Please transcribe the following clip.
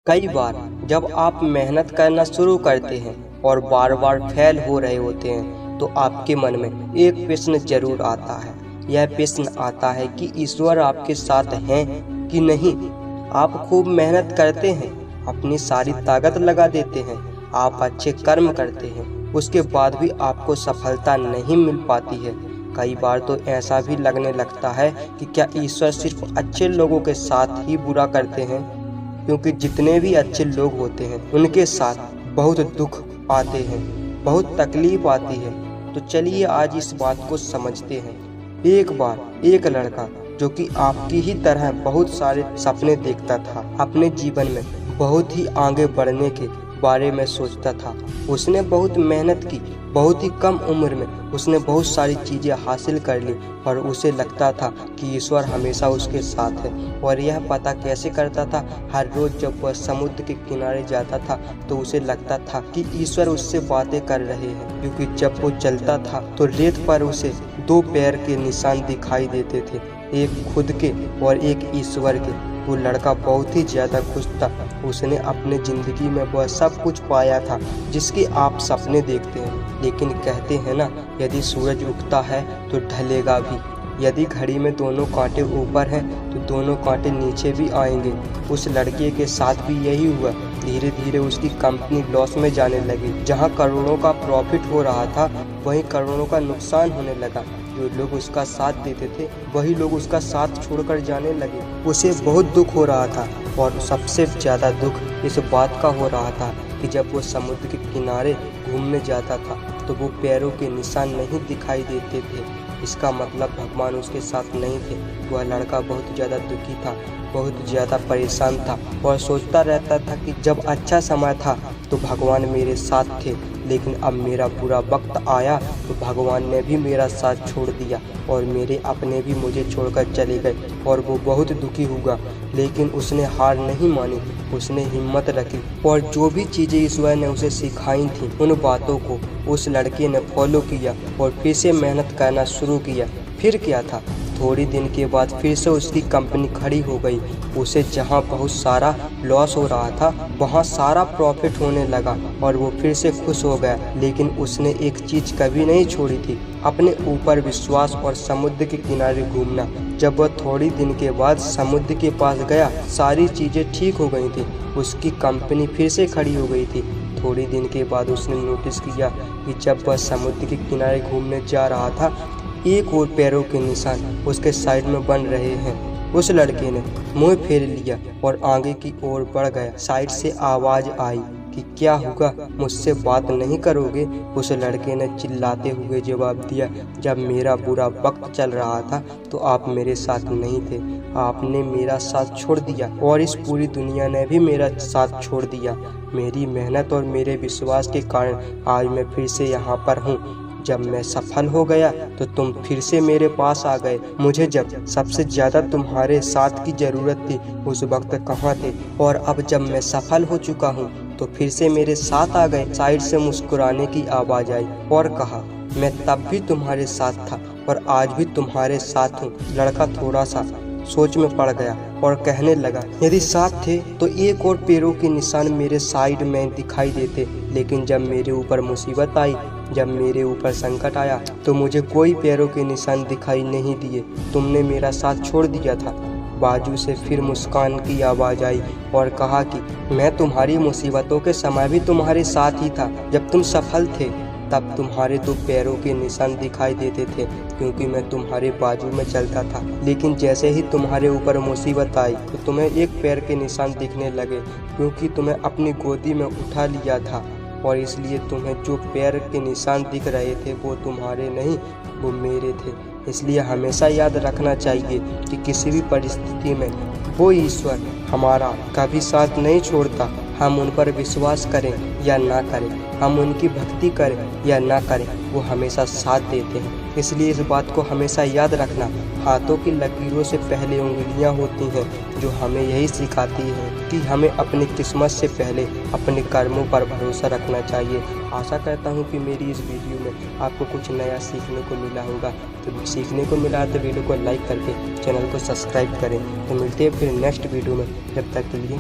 कई बार जब आप मेहनत करना शुरू करते हैं और बार बार फेल हो रहे होते हैं तो आपके मन में एक प्रश्न जरूर आता है। यह प्रश्न आता है कि ईश्वर आपके साथ हैं कि नहीं। आप खूब मेहनत करते हैं, अपनी सारी ताकत लगा देते हैं, आप अच्छे कर्म करते हैं, उसके बाद भी आपको सफलता नहीं मिल पाती है। कई बार तो ऐसा भी लगने लगता है कि क्या ईश्वर सिर्फ अच्छे लोगों के साथ ही बुरा करते हैं, क्योंकि जितने भी अच्छे लोग होते हैं उनके साथ बहुत दुख आते हैं, बहुत तकलीफ आती है। तो चलिए आज इस बात को समझते हैं। एक बार एक लड़का जो कि आपकी ही तरह बहुत सारे सपने देखता था, अपने जीवन में बहुत ही आगे बढ़ने के बारे में सोचता था। उसने बहुत मेहनत की, बहुत ही कम उम्र में उसने बहुत सारी चीज़ें हासिल कर ली और उसे लगता था कि ईश्वर हमेशा उसके साथ है। और यह पता कैसे करता था? हर रोज़ जब वह समुद्र के किनारे जाता था तो उसे लगता था कि ईश्वर उससे बातें कर रहे हैं, क्योंकि जब वो चलता था तो रेत पर उसे दो पैर के निशान दिखाई देते थे, एक खुद के और एक ईश्वर के। वो लड़का बहुत ही ज़्यादा खुश था। उसने अपने ज़िंदगी में वह सब कुछ पाया था जिसके आप सपने देखते हैं। लेकिन कहते हैं ना, यदि सूरज उगता है तो ढलेगा भी। यदि घड़ी में दोनों कांटे ऊपर हैं तो दोनों कांटे नीचे भी आएंगे। उस लड़के के साथ भी यही हुआ। धीरे धीरे उसकी कंपनी लॉस में जाने लगी। जहां करोड़ों का प्रॉफिट हो रहा था वहीं करोड़ों का नुकसान होने लगा। जो लोग उसका साथ देते थे वही लोग उसका साथ छोड़कर जाने लगे। उसे बहुत दुख हो रहा था और सबसे ज़्यादा दुख इस बात का हो रहा था कि जब वो समुद्र के किनारे घूमने जाता था तो वो पैरों के निशान नहीं दिखाई देते थे। इसका मतलब भगवान उसके साथ नहीं थे। वह लड़का बहुत ज़्यादा दुखी था, बहुत ज़्यादा परेशान था और सोचता रहता था कि जब अच्छा समय था तो भगवान मेरे साथ थे, लेकिन अब मेरा बुरा वक्त आया तो भगवान ने भी मेरा साथ छोड़ दिया और मेरे अपने भी मुझे छोड़कर चले गए। और वो बहुत दुखी हुआ, लेकिन उसने हार नहीं मानी। उसने हिम्मत रखी और जो भी चीज़ें ईश्वर ने उसे सिखाई थी उन बातों को उस लड़के ने फॉलो किया और फिर से मेहनत करना शुरू किया। फिर क्या था, थोड़ी दिन के बाद फिर से उसकी कंपनी खड़ी हो गई। उसे जहां बहुत सारा लॉस हो रहा था वहां सारा प्रॉफिट होने लगा और वो फिर से खुश हो गया। लेकिन उसने एक चीज़ कभी नहीं छोड़ी थी, अपने ऊपर विश्वास और समुद्र के किनारे घूमना। जब वह थोड़ी दिन के बाद समुद्र के पास गया, सारी चीज़ें ठीक हो गई थी। उसकी कंपनी फिर से खड़ी हो गई थी। थोड़ी दिन के बाद उसने नोटिस किया कि जब वह समुद्र के किनारे घूमने जा रहा था एक और पैरों के निशान उसके साइड में बन रहे हैं। उस लड़के ने मुंह फेर लिया और आगे की ओर बढ़ गया। साइड से आवाज़ आई कि क्या हुआ, मुझसे बात नहीं करोगे? उस लड़के ने चिल्लाते हुए जवाब दिया, जब मेरा बुरा वक्त चल रहा था तो आप मेरे साथ नहीं थे। आपने मेरा साथ छोड़ दिया और इस पूरी दुनिया ने भी मेरा साथ छोड़ दिया। मेरी मेहनत और मेरे विश्वास के कारण आज मैं फिर से यहाँ पर हूँ। जब मैं सफल हो गया तो तुम फिर से मेरे पास आ गए। मुझे जब सबसे ज़्यादा तुम्हारे साथ की ज़रूरत थी उस वक्त कहाँ थे? और अब जब मैं सफल हो चुका हूँ तो फिर से मेरे साथ आ गए। साइड से मुस्कुराने की आवाज़ आई और कहा, मैं तब भी तुम्हारे साथ था और आज भी तुम्हारे साथ हूँ। लड़का थोड़ा सा सोच में पड़ गया और कहने लगा, यदि साथ थे तो एक और पैरों के निशान मेरे साइड में दिखाई देते, लेकिन जब मेरे ऊपर मुसीबत आई, जब मेरे ऊपर संकट आया तो मुझे कोई पैरों के निशान दिखाई नहीं दिए। तुमने मेरा साथ छोड़ दिया था। बाजू से फिर मुस्कान की आवाज़ आई और कहा कि मैं तुम्हारी मुसीबतों के समय भी तुम्हारे साथ ही था। जब तुम सफल थे तब तुम्हारे दो पैरों के निशान दिखाई देते थे, क्योंकि मैं तुम्हारे बाजू में चलता था। लेकिन जैसे ही तुम्हारे ऊपर मुसीबत आई तो तुम्हें एक पैर के निशान दिखने लगे, क्योंकि तुम्हें अपनी गोदी में उठा लिया था और इसलिए तुम्हें जो पैर के निशान दिख रहे थे वो तुम्हारे नहीं, वो मेरे थे। इसलिए हमेशा याद रखना चाहिए कि किसी भी परिस्थिति में वो ईश्वर हमारा कभी साथ नहीं छोड़ता। हम उन पर विश्वास करें या ना करें, हम उनकी भक्ति करें या ना करें, वो हमेशा साथ देते हैं। इसलिए इस बात को हमेशा याद रखना। हाथों की लकीरों से पहले उंगलियां होती हैं, जो हमें यही सिखाती हैं कि हमें अपनी किस्मत से पहले अपने कर्मों पर भरोसा रखना चाहिए। आशा करता हूं कि मेरी इस वीडियो में आपको कुछ नया सीखने को मिला होगा। तो सीखने को मिला तो वीडियो को लाइक करके चैनल को सब्सक्राइब करें। तो मिलते हैं फिर नेक्स्ट वीडियो में। जब तक के लिए